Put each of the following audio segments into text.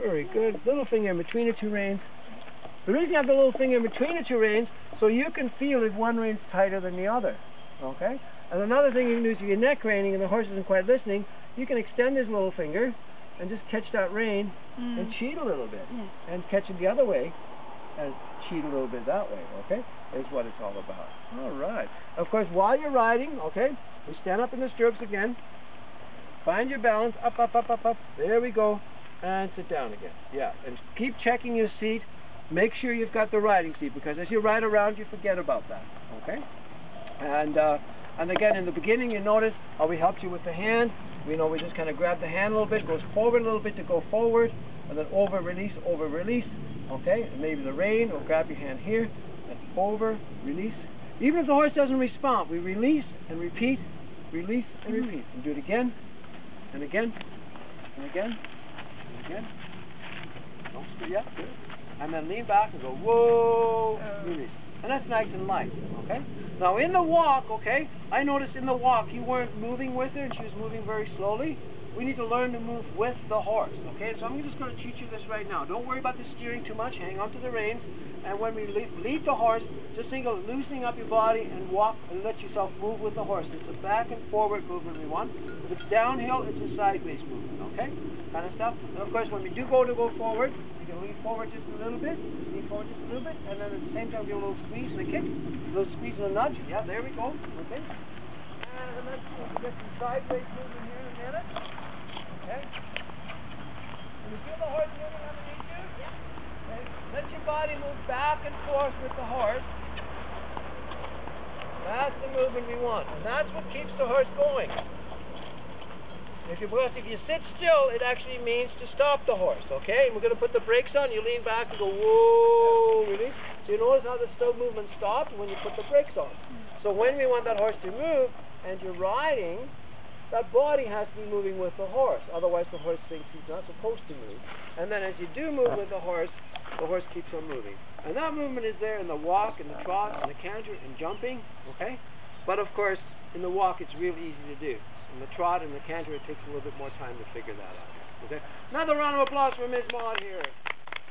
Very good. Little finger in between the two reins. The reason you have the little finger in between the two reins, so you can feel if one rein's tighter than the other. Okay? And another thing you can do is if you're neck reining and the horse isn't quite listening, you can extend his little finger and just catch that rein and cheat a little bit. And catch it the other way and cheat a little bit that way. Okay? Is what it's all about. All right. Of course, while you're riding, okay, we stand up in the stirrups again. Find your balance. Up, up, up, up, up. There we go. And sit down again. Yeah. And keep checking your seat. Make sure you've got the riding seat, because as you ride around, you forget about that. Okay? And again, in the beginning, you notice how we helped you with the hand. We just kind of grab the hand a little bit, goes forward a little bit to go forward, and then over, release, okay? And maybe the rein, or grab your hand here, and over, release. Even if the horse doesn't respond, we release and repeat, release and repeat. And do it again, and again, and again, and again. Don't screw up, good. And then lean back and go, whoa, release. And that's nice and light, okay? Now in the walk, okay, I noticed in the walk you weren't moving with her and she was moving very slowly. We need to learn to move with the horse, okay? So I'm just going to teach you this right now. Don't worry about the steering too much. Hang on to the reins. And when we lead the horse, just think of loosening up your body and walk and let yourself move with the horse. It's a back and forward movement we want. If it's downhill, it's a sideways movement, okay? Kind of stuff. And of course, when we do go forward, you can lean forward just a little bit, lean forward just a little bit, and then at the same time give a little squeeze and a kick, a little squeeze and a nudge. Yeah, there we go, okay? And let's get some sideways movement here in a minute. Okay? Can you feel the horse moving underneath you? Yeah. Okay. Let your body move back and forth with the horse. That's the movement we want. And that's what keeps the horse going. If you sit still, it actually means to stop the horse. Okay? And we're going to put the brakes on. You lean back and go, whoa, release. So you notice how the slow movement stops when you put the brakes on. So when we want that horse to move, and you're riding, that body has to be moving with the horse. Otherwise, the horse thinks he's not supposed to move. And then as you do move with the horse keeps on moving. And that movement is there in the walk, in the trot, in the canter, in jumping. Okay? But of course, in the walk, it's really easy to do. In the trot and the canter, it takes a little bit more time to figure that out. Okay? Another round of applause for Ms. Maud here.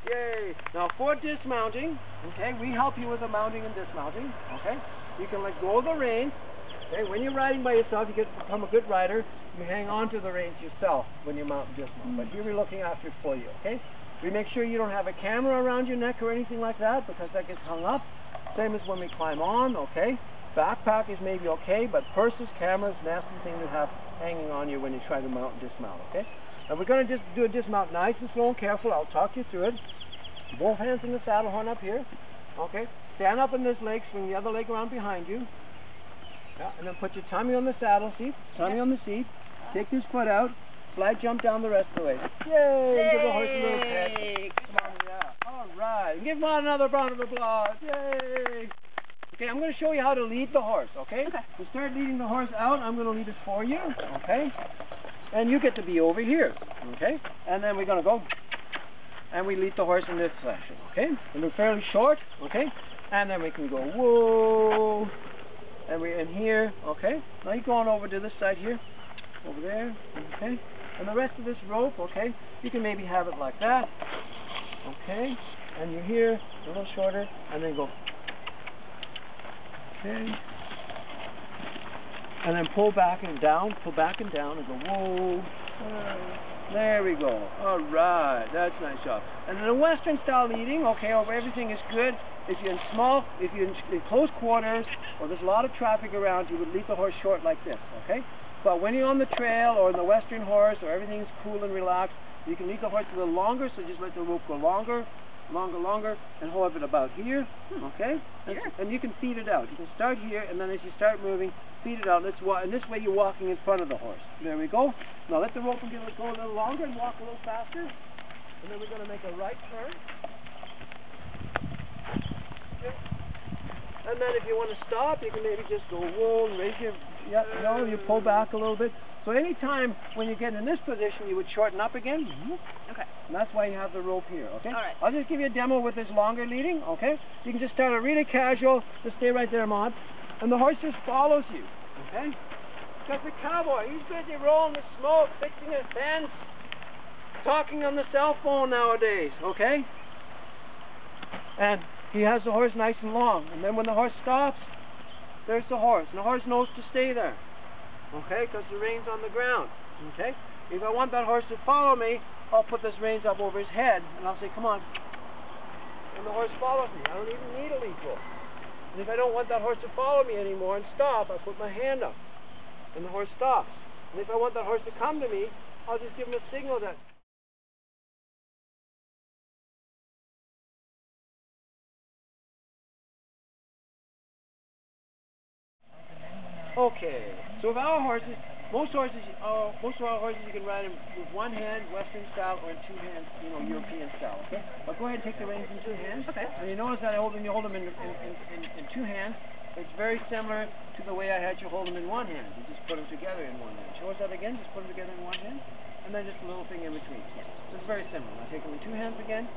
Yay! Now for dismounting, okay, we help you with the mounting and dismounting. Okay? You can let go of the reins. Okay, when you're riding by yourself, you become a good rider. You hang on to the reins yourself when you mount and dismount. But here we're looking after it for you, okay? We make sure you don't have a camera around your neck or anything like that, because that gets hung up. Same as when we climb on, okay? Backpack is maybe okay, but purses, cameras, nasty thing to have hanging on you when you try to mount and dismount, okay? And we're going to just do a dismount nice and slow and careful. I'll talk you through it. Both hands in the saddle horn up here, okay? Stand up in this leg, swing the other leg around behind you. Yeah, and then put your tummy on the saddle seat, on the seat. Take this foot out, slide jump down the rest of the way. Yay! And give the horse a little pet. Come on, yeah. All right. And give him another round of applause. Yay! Okay, I'm going to show you how to lead the horse, okay? To start leading the horse out, I'm going to lead it for you, okay? And you get to be over here, okay? And then we're going to go, and we lead the horse in this fashion, okay? And they're fairly short, okay? And then we can go, whoa. And we're in here, okay? Now you're going over to this side here, over there, okay? And the rest of this rope, okay? You can maybe have it like that, okay? And you're here, a little shorter, and then go, okay? And then pull back and down, and go, whoa. There we go. All right, that's a nice job. And in a Western style leading, okay, over everything is good. If you're in close quarters, or there's a lot of traffic around, you would lead the horse short like this, okay? But when you're on the trail, or in the Western horse, or everything's cool and relaxed, you can lead the horse a little longer, so just let the rope go longer, and hold it about here, okay? And you can feed it out. You can start here, and then as you start moving, feed it out. And this way you're walking in front of the horse. There we go. Now let the rope go a little longer and walk a little faster. And then we're going to make a right turn. Okay. And then if you want to stop, you can maybe just go, whoa, and raise your, you pull back a little bit. So anytime when you get in this position, you would shorten up again. Okay. And that's why you have the rope here, okay? All right. I'll just give you a demo with this longer leading, okay? You can just start it really casual. Just stay right there, Maud. And the horse just follows you, okay? Because the cowboy, he's busy rolling the smoke, fixing a fence, talking on the cell phone nowadays, okay? And he has the horse nice and long. And then when the horse stops, there's the horse. And the horse knows to stay there, okay? Because the reine's on the ground, okay? If I want that horse to follow me, I'll put this reins up over his head, and I'll say, come on. And the horse follows me. I don't even need a lead rope. And if I don't want that horse to follow me anymore and stop, I put my hand up, and the horse stops. And if I want that horse to come to me, I'll just give him a signal that. Okay, so if our horses, most of our horses you can ride them with one hand, Western style, or in two hands, European style, okay? But go ahead and take the reins in two hands. Okay. And you notice that when you hold them in two hands, it's very similar to the way I had you hold them in one hand. You just put them together in one hand. Show us that again, just put them together in one hand, and then just a little thing in between. So it's very similar. I'll take them in two hands again.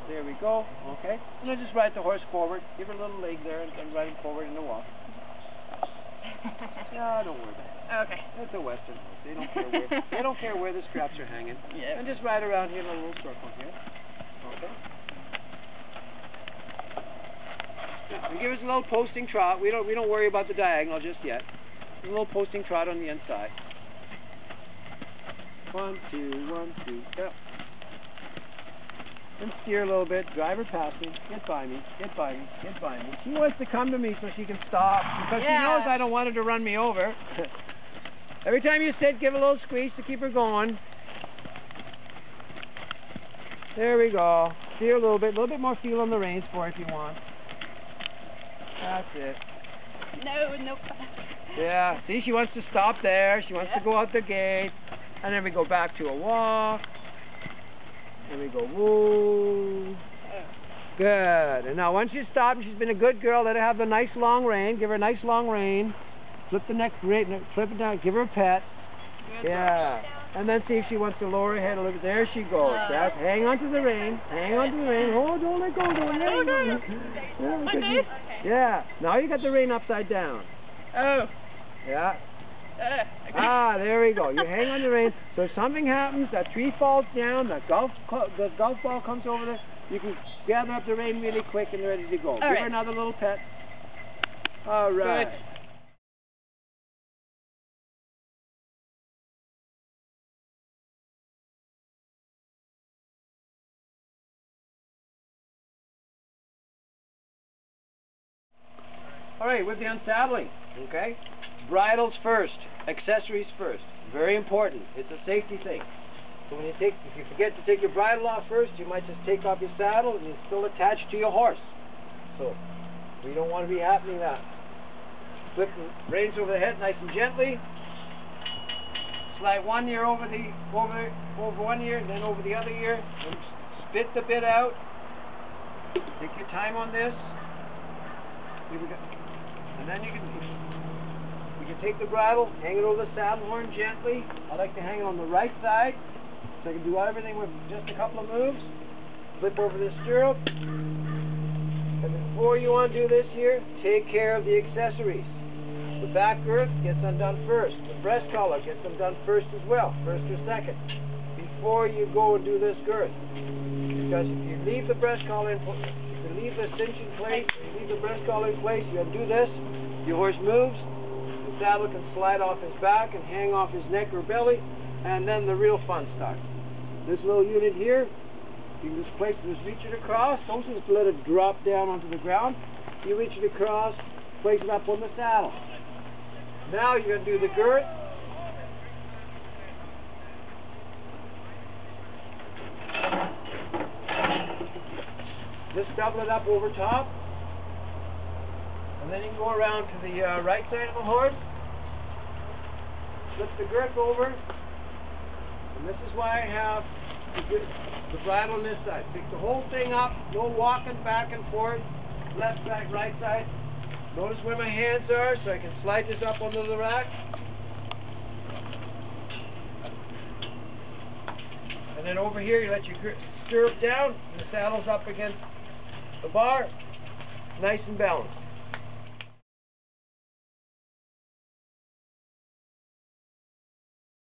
There we go, okay? And then just ride the horse forward, give her a little leg there, and ride him forward in the walk. Yeah, don't worry about it. Okay. It's a Western horse. They don't care where the straps are hanging. Yeah. And just ride around here in a little circle here. Okay. Yeah, and give us a little posting trot. We don't worry about the diagonal just yet. A little posting trot on the inside. 1, 2, 1, 2, yep. And steer a little bit, drive her past me, get by me, get by me, get by me. She wants to come to me so she can stop, because she knows I don't want her to run me over. Every time you sit, give a little squeeze to keep her going. There we go. Steer a little bit more feel on the reins for her if you want. That's it. No. Yeah, see, she wants to stop there, she wants to go out the gate, and then we go back to a walk. And we go, whoa. Good. And now once you stop, and she's been a good girl, let her have the nice long rein. Give her a nice long rein. Flip the neck, flip it down, give her a pet. Good. Yeah. And then see if she wants to lower her head a little bit. There she goes. That's, hang on to the rein. Hang on to the rein. Oh, don't let go. Don't let go. Yeah. Now you got the rein upside down. Oh. Yeah. Okay. There we go. You hang on the rein. So if something happens, that tree falls down, the golf ball comes over there, you can gather up the rein really quick and ready to go. Give her another little pet. All right. Good. All right, with the unsaddling, okay? Bridles first, accessories first. Very important. It's a safety thing. So if you forget to take your bridle off first, you might just take off your saddle and it's still attached to your horse. So we don't want to be happening that. Flip the reins over the head nice and gently. Slide one ear over one ear and then over the other ear. And spit the bit out. Take your time on this. Here we go. And then you can take the bridle, hang it over the saddle horn gently. I like to hang it on the right side, so I can do everything with just a couple of moves. Flip over the stirrup. And before you undo this here, take care of the accessories. The back girth gets undone first. The breast collar gets undone first as well, first or second, before you go and do this girth. Because if you leave the breast collar in place, if you leave the cinch in place, you leave the breast collar in place, you undo this, your horse moves, the saddle can slide off his back and hang off his neck or belly, and then the real fun starts. This little unit here, you can just place it, just reach it across, don't just let it drop down onto the ground. You reach it across, place it up on the saddle. Now you're going to do the girth. Just double it up over top. And then you can go around to the right side of the horse. Flip the girth over. And this is why I have the bridle on this side. Pick the whole thing up. No walking back and forth. Left side, right side. Notice where my hands are so I can slide this up onto the rack. And then over here you let your stirrup down and the saddle's up against the bar. Nice and balanced.